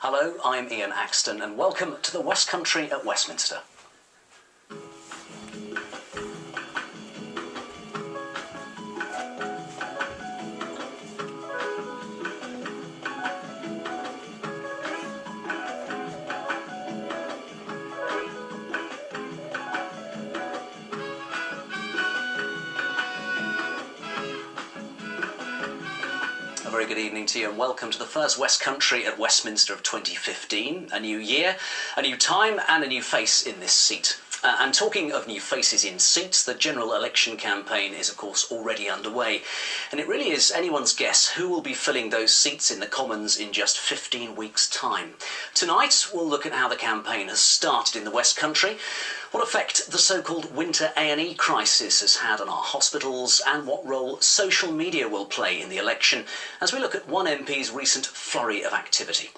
Hello, I'm Ian Axton and welcome to the West Country at Westminster. A very good evening to you and welcome to the first West Country at Westminster of 2015. A new year, a new time and a new face in this seat. And talking of new faces in seats, the general election campaign is of course already underway. And it really is anyone's guess who will be filling those seats in the Commons in just 15 weeks' time. Tonight we'll look at how the campaign has started in the West Country, what effect the so-called winter A&E crisis has had on our hospitals, and what role social media will play in the election as we look at one MP's recent flurry of activity.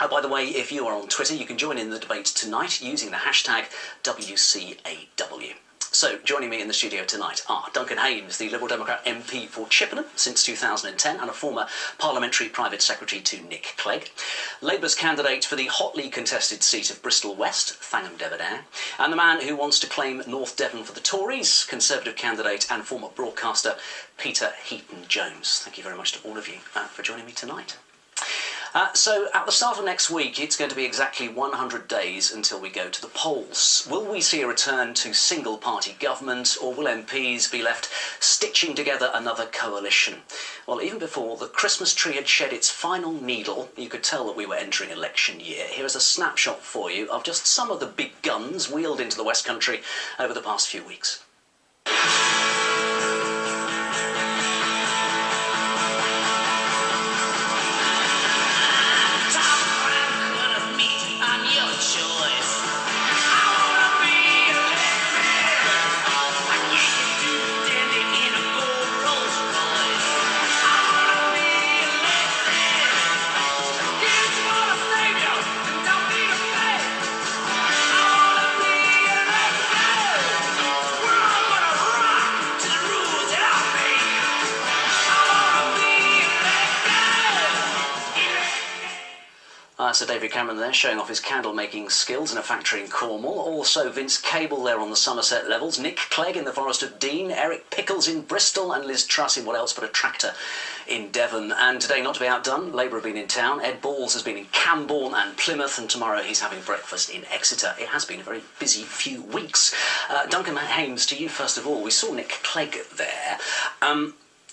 By the way, if you are on Twitter, you can join in the debate tonight using the hashtag WCAW. So, joining me in the studio tonight are Duncan Hames, the Liberal Democrat MP for Chippenham since 2010 and a former Parliamentary Private Secretary to Nick Clegg, Labour's candidate for the hotly contested seat of Bristol West, Thangam Debonnaire, and the man who wants to claim North Devon for the Tories, Conservative candidate and former broadcaster Peter Heaton-Jones. Thank you very much to all of you for joining me tonight. So, at the start of next week, it's going to be exactly 100 days until we go to the polls. Will we see a return to single-party government, or will MPs be left stitching together another coalition? Well, even before the Christmas tree had shed its final needle, you could tell that we were entering election year. Here is a snapshot for you of just some of the big guns wheeled into the West Country over the past few weeks. Sir David Cameron there, showing off his candle-making skills in a factory in Cornwall. Also Vince Cable there on the Somerset levels, Nick Clegg in the Forest of Dean, Eric Pickles in Bristol, and Liz Truss in what else but a tractor in Devon. And today, not to be outdone, Labour have been in town. Ed Balls has been in Camborne and Plymouth, and tomorrow he's having breakfast in Exeter. It has been a very busy few weeks. Duncan Hames, to you first of all. We saw Nick Clegg there.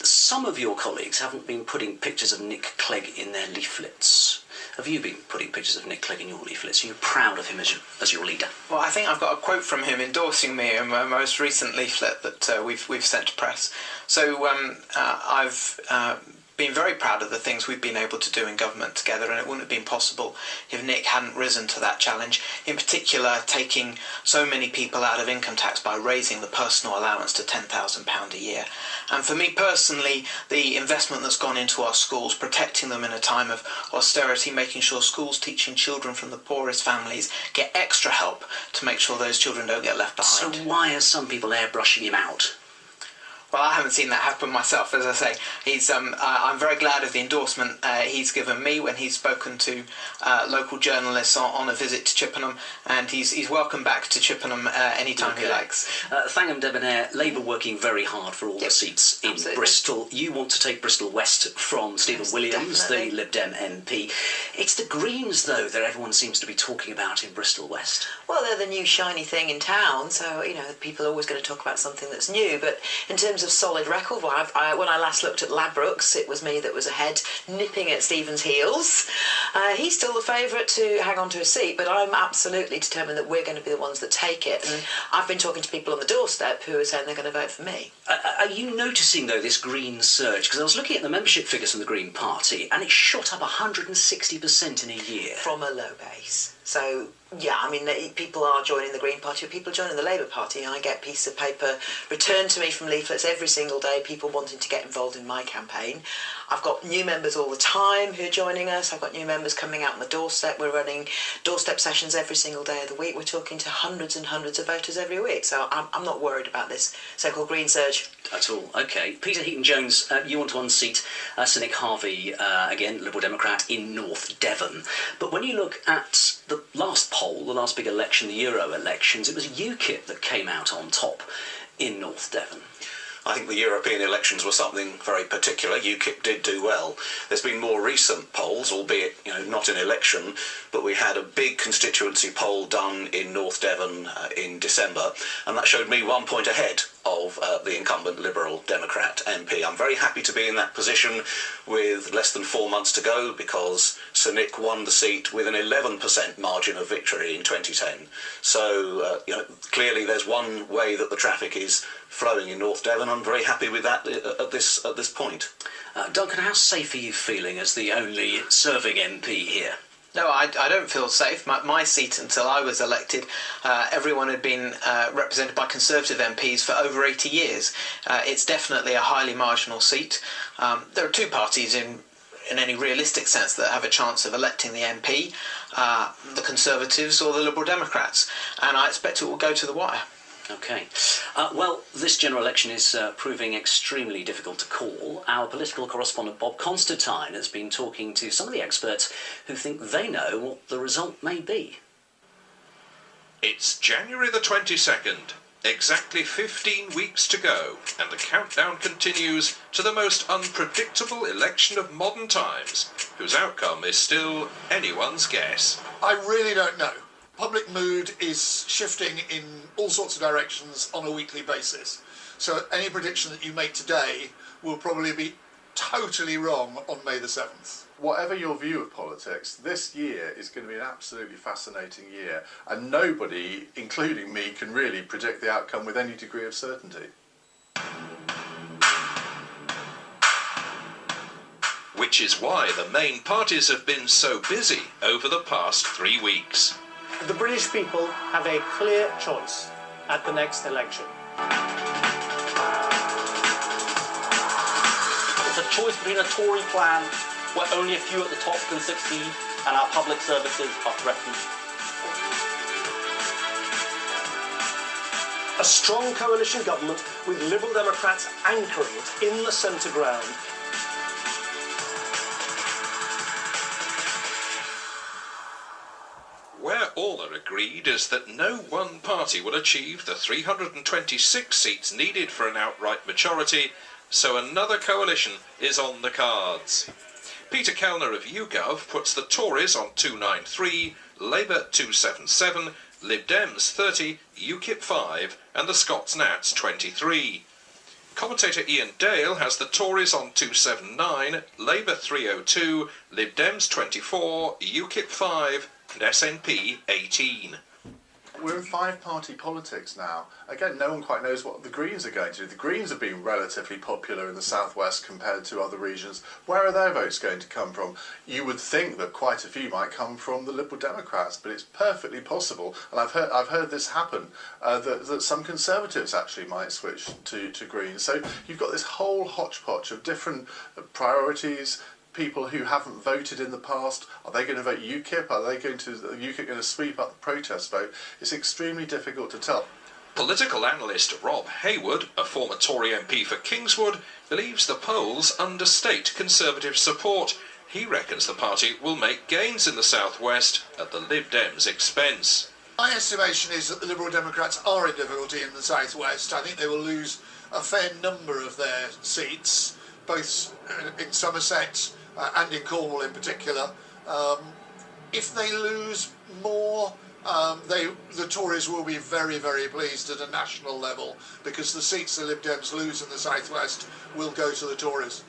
Some of your colleagues haven't been putting pictures of Nick Clegg in their leaflets. Have you been putting pictures of Nick Clegg in your leaflets? Are you proud of him as your leader? Well, I think I've got a quote from him endorsing me in my most recent leaflet that we've sent to press. So I've been very proud of the things we've been able to do in government together, and it wouldn't have been possible if Nick hadn't risen to that challenge, in particular taking so many people out of income tax by raising the personal allowance to £10,000 a year. And for me personally, the investment that's gone into our schools, protecting them in a time of austerity, making sure schools teaching children from the poorest families get extra help to make sure those children don't get left behind. So why are some people airbrushing him out? Well, I haven't seen that happen myself. As I say, he's. I'm very glad of the endorsement he's given me when he's spoken to local journalists on a visit to Chippenham, and he's welcome back to Chippenham anytime he likes. Thangam Debonnaire, Labour working very hard for all the seats in Bristol. You want to take Bristol West from Stephen Williams, the Lib Dem MP. It's the Greens, though, that everyone seems to be talking about in Bristol West. Well, they're the new shiny thing in town, so, you know, people are always going to talk about something that's new, but in terms of solid record, well, when I last looked at Ladbrokes, it was me that was ahead, nipping at Stephen's heels. He's still the favourite to hang on to a seat, but I'm absolutely determined that we're going to be the ones that take it. And I've been talking to people on the doorstep who are saying they're going to vote for me. Are you noticing, though, this Green surge? Because I was looking at the membership figures from the Green Party, and it shot up 160% in a year. From a low base. So Yeah, I mean, people are joining the Green Party, but people are joining the Labour Party. I get pieces of paper returned to me from leaflets every single day, people wanting to get involved in my campaign. I've got new members all the time who are joining us. I've got new members coming out on the doorstep. We're running doorstep sessions every single day of the week. We're talking to hundreds and hundreds of voters every week. So I'm not worried about this so-called green surge. At all. OK. Peter Heaton-Jones, you want to unseat Cynic Harvey, again, Liberal Democrat, in North Devon. But when you look at the last poll, the last big election, the Euro elections, it was UKIP that came out on top in North Devon. I think the European elections were something very particular. UKIP did do well. There's been more recent polls, albeit not an election, but we had a big constituency poll done in North Devon in December, and that showed me 1 point ahead of the incumbent Liberal Democrat MP. I'm very happy to be in that position with less than 4 months to go, because Cynic won the seat with an 11% margin of victory in 2010. So clearly there's one way that the traffic is flowing in North Devon. I'm very happy with that at this point. Duncan, how safe are you feeling as the only serving MP here? No, I don't feel safe. My seat, until I was elected, everyone had been represented by Conservative MPs for over 80 years. It's definitely a highly marginal seat. There are two parties in any realistic sense that have a chance of electing the MP, the Conservatives or the Liberal Democrats, and I expect it will go to the wire. OK. Well, this general election is proving extremely difficult to call. Our political correspondent Bob Constantine has been talking to some of the experts who think they know what the result may be. It's January the 22nd, exactly 15 weeks to go, and the countdown continues to the most unpredictable election of modern times, whose outcome is still anyone's guess. I really don't know. Public mood is shifting in all sorts of directions on a weekly basis. So any prediction that you make today will probably be totally wrong on May the 7th. Whatever your view of politics, this year is going to be an absolutely fascinating year, and nobody, including me, can really predict the outcome with any degree of certainty. Which is why the main parties have been so busy over the past 3 weeks. The British people have a clear choice at the next election. It's a choice between a Tory plan where only a few at the top can succeed and our public services are threatened. A strong coalition government with Liberal Democrats anchoring it in the centre ground. Where all are agreed is that no one party will achieve the 326 seats needed for an outright majority, so another coalition is on the cards. Peter Kellner of YouGov puts the Tories on 293, Labour 277, Lib Dems 30, UKIP 5 and the Scots Nats 23. Commentator Ian Dale has the Tories on 279, Labour 302, Lib Dems 24, UKIP 5 and SNP 18. We're in five-party politics now. Again, no one quite knows what the Greens are going to do. The Greens have been relatively popular in the southwest compared to other regions. Where are their votes going to come from? You would think that quite a few might come from the Liberal Democrats, but it's perfectly possible, and I've heard this happen, that some Conservatives actually might switch to Greens. So you've got this whole hodgepodge of different priorities. People who haven't voted in the past, are they going to vote UKIP? Are UKIP going to sweep up the protest vote? It's extremely difficult to tell. Political analyst Rob Hayward, a former Tory MP for Kingswood, believes the polls understate Conservative support. He reckons the party will make gains in the southwest at the Lib Dems' expense. My estimation is that the Liberal Democrats are in difficulty in the southwest. I think they will lose a fair number of their seats, both in Somerset and in Cornwall in particular. If they lose more, the Tories will be very, very pleased at a national level, because the seats the Lib Dems lose in the southwest will go to the Tories.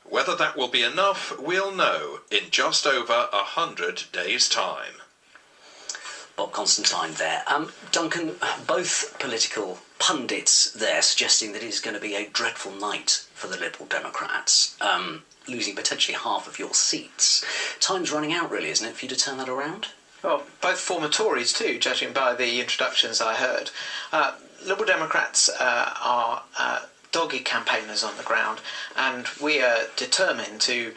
Whether that will be enough, we'll know in just over 100 days' time. Bob Constantine there. Duncan, both political pundits there suggesting that it is going to be a dreadful night for the Liberal Democrats, losing potentially half of your seats. Time's running out, really, isn't it, for you to turn that around? Well, both former Tories too, judging by the introductions I heard. Liberal Democrats are dogged campaigners on the ground, and we are determined to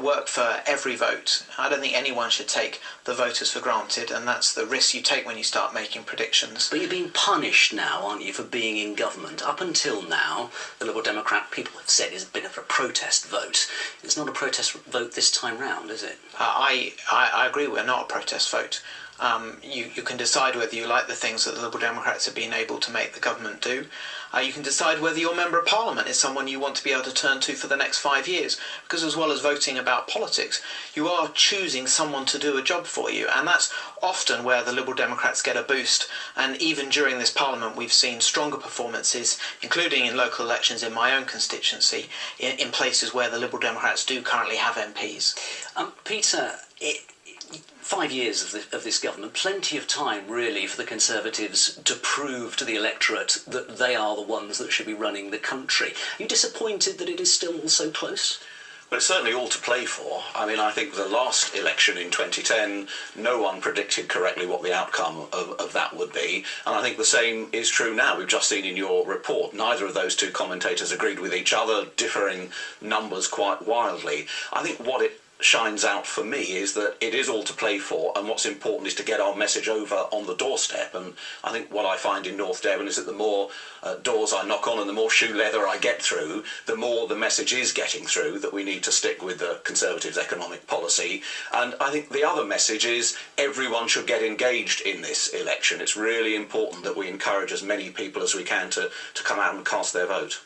work for every vote. I don't think anyone should take the voters for granted, and that's the risk you take when you start making predictions. But you're being punished now, aren't you, for being in government? Up until now, the Liberal Democrat people have said it's been a protest vote. It's not a protest vote this time round, is it? I agree, we're not a protest vote. You can decide whether you like the things that the Liberal Democrats have been able to make the government do. You can decide whether your Member of Parliament is someone you want to be able to turn to for the next 5 years. Because as well as voting about politics, you are choosing someone to do a job for you. And that's often where the Liberal Democrats get a boost. And even during this Parliament, we've seen stronger performances, including in local elections in my own constituency, in places where the Liberal Democrats do currently have MPs. Peter, 5 years of this government, plenty of time really for the Conservatives to prove to the electorate that they are the ones that should be running the country. Are you disappointed that it is still so close? Well, it's certainly all to play for. I mean, I think the last election in 2010, no one predicted correctly what the outcome of that would be. And I think the same is true now. We've just seen in your report, neither of those two commentators agreed with each other, differing numbers quite wildly. I think what it shines out for me is that it is all to play for, and what's important is to get our message over on the doorstep. And I think what I find in North Devon is that the more doors I knock on and the more shoe leather I get through, the more the message is getting through that we need to stick with the Conservatives' economic policy. And I think the other message is everyone should get engaged in this election. It's really important that we encourage as many people as we can to come out and cast their vote.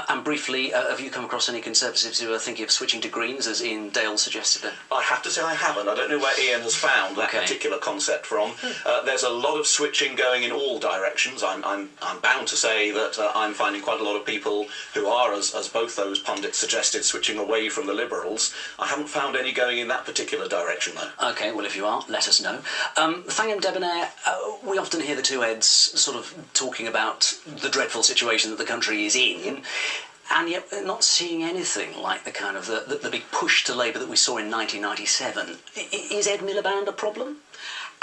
And briefly, have you come across any Conservatives who are thinking of switching to Greens, as Ian Dale suggested there? I have to say I haven't. I don't know where Ian has found that particular concept from. There's a lot of switching going in all directions. I'm bound to say that I'm finding quite a lot of people who are, as both those pundits suggested, switching away from the Liberals. I haven't found any going in that particular direction, though. OK, well, if you are, let us know. Thangham Debonair, we often hear the two heads sort of talking about the dreadful situation that the country is in, and yet we're not seeing anything like the kind of the big push to Labour that we saw in 1997. Is Ed Miliband a problem?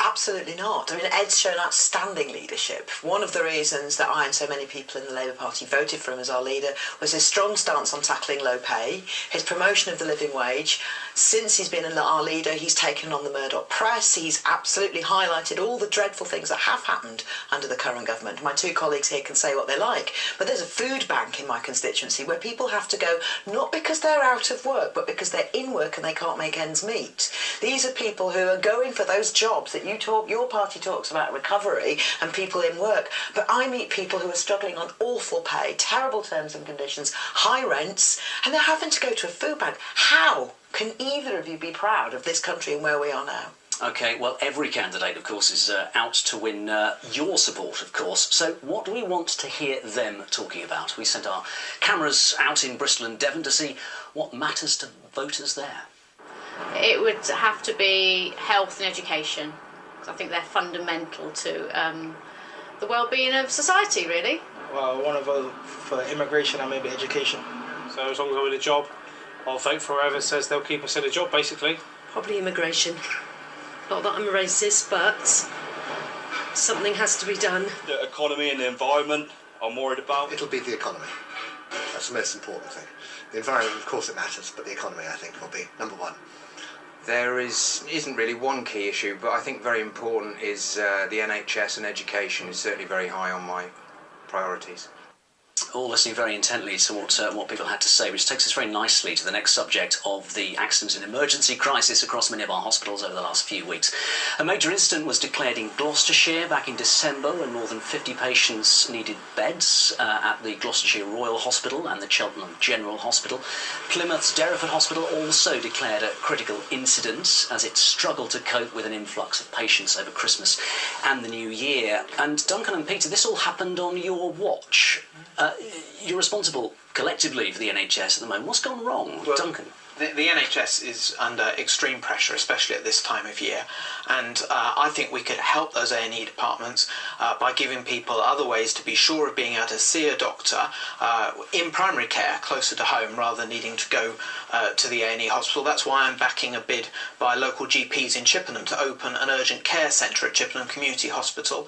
Absolutely not. I mean, Ed's shown outstanding leadership. One of the reasons that I and so many people in the Labour Party voted for him as our leader was his strong stance on tackling low pay, his promotion of the living wage. Since he's been our leader, he's taken on the Murdoch press. He's absolutely highlighted all the dreadful things that have happened under the current government. My two colleagues here can say what they like, but there's a food bank in my constituency where people have to go not because they're out of work, but because they're in work and they can't make ends meet. These are people who are going for those jobs that your party talks about recovery and people in work, but I meet people who are struggling on awful pay, terrible terms and conditions, high rents, and they're having to go to a food bank. How can either of you be proud of this country and where we are now? OK, well, every candidate, of course, is out to win your support, of course. So what do we want to hear them talking about? We sent our cameras out in Bristol and Devon to see what matters to voters there. It would have to be health and education. I think they're fundamental to the well-being of society, really. Well, I want to vote for immigration and maybe education. So as long as I'm in a job, I'll vote for whoever says they'll keep us in a job, basically. Probably immigration. Not that I'm a racist, but something has to be done. The economy and the environment I'm worried about. It'll be the economy. That's the most important thing. The environment, of course, it matters, but the economy, I think, will be number one. There isn't really one key issue, but I think very important is the NHS, and education is certainly very high on my priorities. All listening very intently to what people had to say, which takes us very nicely to the next subject of the accident and emergency crisis across many of our hospitals over the last few weeks. A major incident was declared in Gloucestershire back in December when more than 50 patients needed beds at the Gloucestershire Royal Hospital and the Cheltenham General Hospital. Plymouth's Derriford Hospital also declared a critical incident as it struggled to cope with an influx of patients over Christmas and the New Year. And Duncan and Peter, this all happened on your watch. You're responsible collectively for the NHS at the moment. What's gone wrong, well, Duncan? The NHS is under extreme pressure, especially at this time of year, and I think we could help those A&E departments by giving people other ways to be sure of being able to see a doctor in primary care closer to home rather than needing to go to the A&E hospital. That's why I'm backing a bid by local GPs in Chippenham to open an urgent care centre at Chippenham Community Hospital.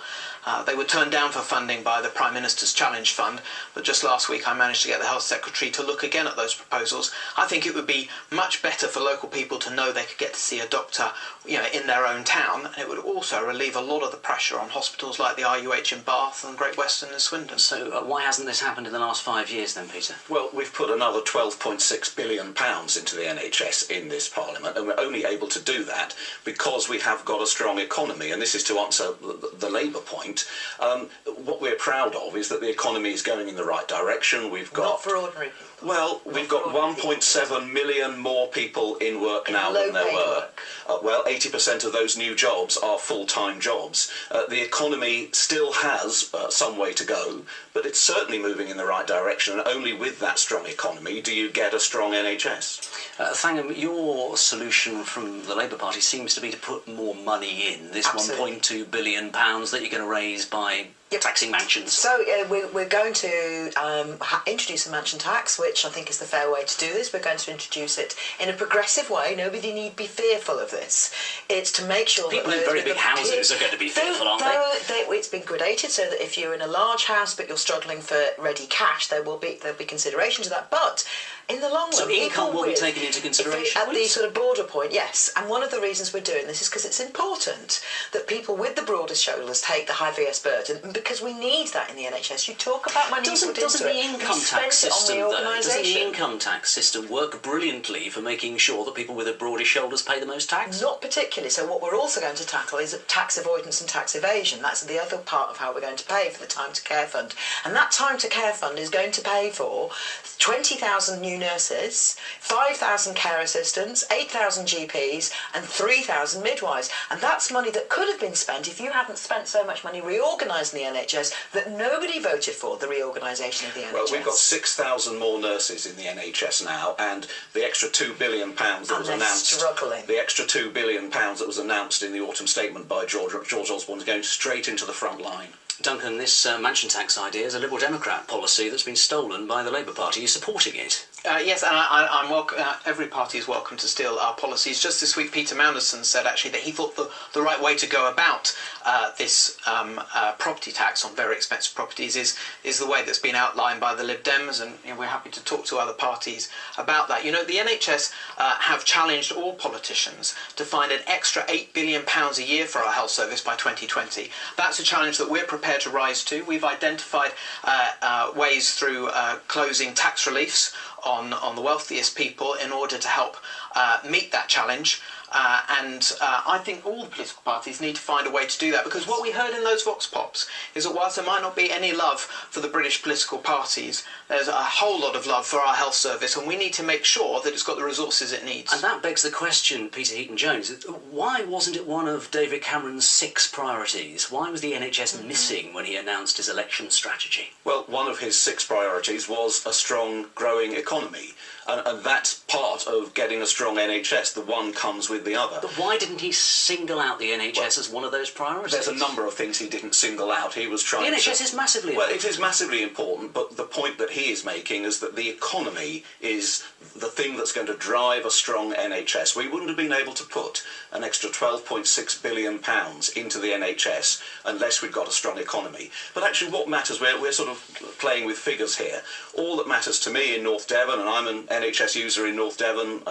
They were turned down for funding by the Prime Minister's Challenge Fund, but just last week I managed to get the Health Secretary to look again at those proposals. I think it would be much better for local people to know they could get to see a doctor, in their own town, and it would also relieve a lot of the pressure on hospitals like the RUH in Bath and Great Western in Swindon. So why hasn't this happened in the last 5 years then, Peter? Well, we've put another £12.6 billion into the NHS in this Parliament, and we're only able to do that because we have got a strong economy, and this is to answer the Labour point. What we're proud of is that the economy is going in the right direction. We've got... Not for ordinary people. Well, we've got 1.7 million more people in work now than there were. Well, 80% of those new jobs are full-time jobs. The economy still has some way to go, but it's certainly moving in the right direction, and only with that strong economy do you get a strong NHS. Thangham, your solution from the Labour Party seems to be to put more money in, this £1.2 billion that you're going to raise by taxing mansions. So we're going to introduce a mansion tax, which I think is the fair way to do this. We're going to introduce it in a progressive way. Nobody need be fearful of this. It's to make sure people that in very big houses are going to be fearful, aren't they? It's been gradated so that if you're in a large house but you're struggling for ready cash, there'll be consideration to that. But in the long run, so income will be taken into consideration at the sort of border point, yes. And one of the reasons we're doing this is because it's important that people with the broadest shoulders take the high VS burden, because we need that in the NHS. You talk about money doesn't the income tax system work brilliantly for making sure that people with the broadest shoulders pay the most tax? Not particularly. So what we're also going to tackle is tax avoidance and tax evasion. That's the other part of how we're going to pay for the Time to Care Fund. And that Time to Care Fund is going to pay for 20,000 new nurses, 5,000 care assistants, 8,000 GPs and 3,000 midwives. And that's money that could have been spent if you hadn't spent so much money reorganising the NHS that nobody voted for, the reorganisation of the NHS. Well, we've got 6,000 more nurses in the NHS now, and the extra £2 billion that was announced... struggling. The extra £2 billion that was announced in the autumn statement by George Osborne is going straight into the front line. Duncan, this mansion tax idea is a Liberal Democrat policy that's been stolen by the Labour Party. Are you supporting it? Yes, and I'm welcome. Every party is welcome to steal our policies. Just this week, Peter Mounderson said actually that he thought the right way to go about this property tax on very expensive properties is the way that's been outlined by the Lib Dems, and we're happy to talk to other parties about that. The NHS have challenged all politicians to find an extra £8 billion a year for our health service by 2020. That's a challenge that we're prepared to rise to. We've identified ways through closing tax reliefs on the wealthiest people in order to help meet that challenge. And I think all the political parties need to find a way to do that, because what we heard in those Vox Pops is that whilst there might not be any love for the British political parties, there's a whole lot of love for our health service, and we need to make sure that it's got the resources it needs. And that begs the question, Peter Heaton-Jones, why wasn't it one of David Cameron's 6 priorities? Why was the NHS missing when he announced his election strategy? Well, one of his 6 priorities was a strong, growing economy. And that's part of getting a strong NHS. The one comes with the other. But why didn't he single out the NHS as one of those priorities? There's a number of things he didn't single out. He was trying The NHS is massively important. Well, it is massively important, but the point that he is making is that the economy is the thing that's going to drive a strong NHS. We wouldn't have been able to put an extra £12.6 billion into the NHS unless we'd got a strong economy. But actually what matters, we're sort of playing with figures here. All that matters to me in North Devon, and I'm an NHS user in North Devon,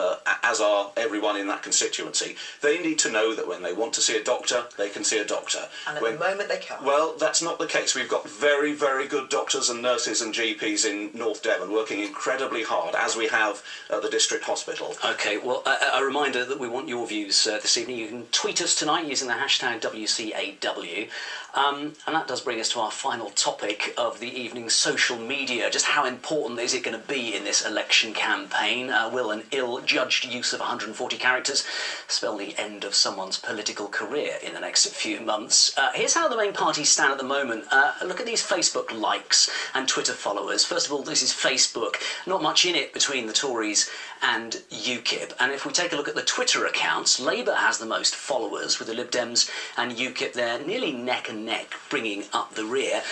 as are everyone in that constituency, they need to know that when they want to see a doctor, they can see a doctor. And at the moment they can't. Well, that's not the case. We've got very, very good doctors and nurses and GPs in North Devon working incredibly hard, as we have at the district hospital. OK, well, a reminder that we want your views this evening. You can tweet us tonight using the hashtag WCAW. And that does bring us to our final topic of the evening, social media. Just how important is it going to be in this election campaign? Will an ill-judged use of 140 characters spell the end of someone's political career in the next few months? Here's how the main parties stand at the moment. Look at these Facebook likes and Twitter followers. First of all, this is Facebook. Not much in it between the Tories and UKIP. And if we take a look at the Twitter accounts, Labour has the most followers, with the Lib Dems and UKIP there nearly neck and neck, bringing up the rear.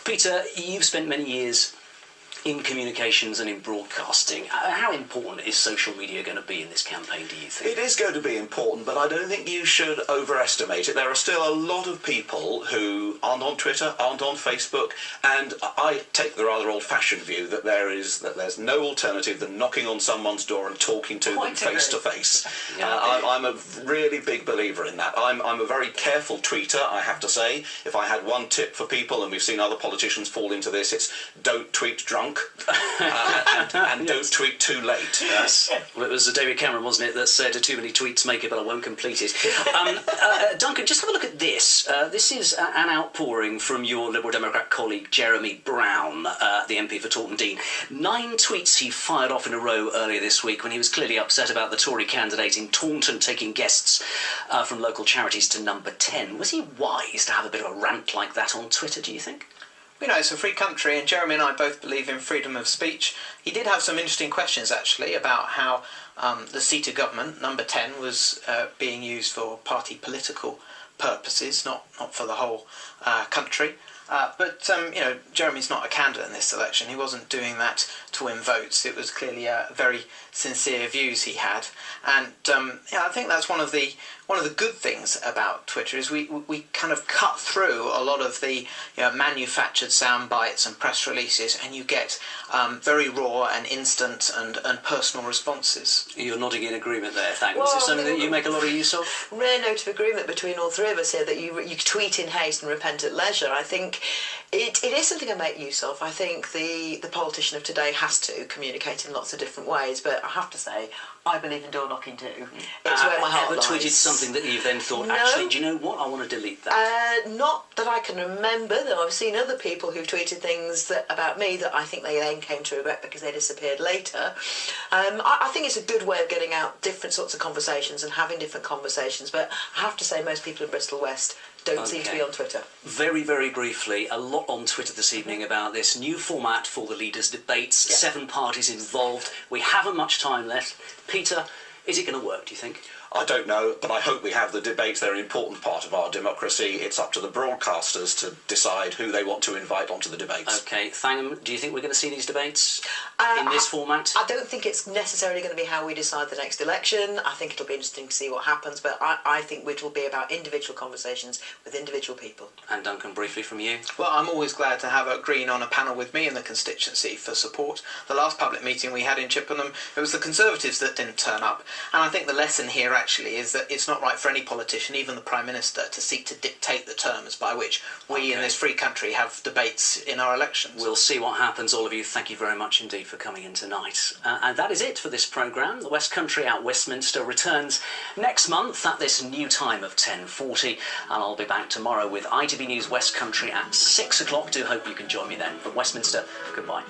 Peter, you've spent many years in communications and in broadcasting. How important is social media going to be in this campaign, do you think? It is going to be important, but I don't think you should overestimate it. There are still a lot of people who aren't on Twitter, aren't on Facebook, and I take the rather old-fashioned view that there's no alternative than knocking on someone's door and talking to them face to face. I'm a really big believer in that. I'm a very careful tweeter, I have to say. If I had one tip for people, and we've seen other politicians fall into this, it's don't tweet drunk. And don't tweet too late. Yes. Well, it was David Cameron, wasn't it, that said too many tweets make it, but I won't complete it. Duncan, just have a look at this. This is an outpouring from your Liberal Democrat colleague Jeremy Brown, the MP for Taunton Dean. 9 tweets he fired off in a row earlier this week when he was clearly upset about the Tory candidate in Taunton taking guests from local charities to number 10. Was he wise to have a bit of a rant like that on Twitter, do you think? You know, it's a free country, and Jeremy and I both believe in freedom of speech. He did have some interesting questions, actually, about how the seat of government, number 10, was being used for party political purposes, not for the whole country. But you know, Jeremy's not a candidate in this election. He wasn't doing that to win votes. It was clearly very sincere views he had, and yeah, I think that's one of the good things about Twitter is we kind of cut through a lot of the manufactured sound bites and press releases, and you get very raw and instant and personal responses. You're nodding in agreement there, thanks. Well, is it something that you make a lot of use of? Rare note of agreement between all three of us here that you tweet in haste and repent at leisure. I think it is something I make use of. I think the politician of today has to communicate in lots of different ways, but I have to say, I believe in door knocking too. It's where my heart lies. lies. Tweeted something that you then thought, No. actually, do you know what, I want to delete that? Not that I can remember, though I've seen other people who've tweeted things about me that I think they then came to regret because they disappeared later. I think it's a good way of getting out different sorts of conversations and having different conversations, but I have to say most people in Bristol West don't seem to be on Twitter. Very, very briefly, a lot on Twitter this evening about this new format for the leaders' debates. 7 parties involved. We haven't much time left. Peter, is it going to work, do you think? I don't know, but I hope we have the debates. They're an important part of our democracy. It's up to the broadcasters to decide who they want to invite onto the debates. OK, Thangham, do you think we're going to see these debates in this format? I don't think it's necessarily going to be how we decide the next election. I think it'll be interesting to see what happens, but I think it will be about individual conversations with individual people. And Duncan, briefly from you? Well, I'm always glad to have a Green on a panel with me in the constituency for support. The last public meeting we had in Chippenham, it was the Conservatives that didn't turn up, and I think the lesson here actually is that it's not right for any politician, even the Prime Minister, to seek to dictate the terms by which we in this free country have debates in our elections. We'll see what happens. All of you, thank you very much indeed for coming in tonight. And that is it for this programme. The West Country at Westminster returns next month at this new time of 10:40, and I'll be back tomorrow with ITV News West Country at 6 o'clock. Do hope you can join me then. From Westminster, goodbye.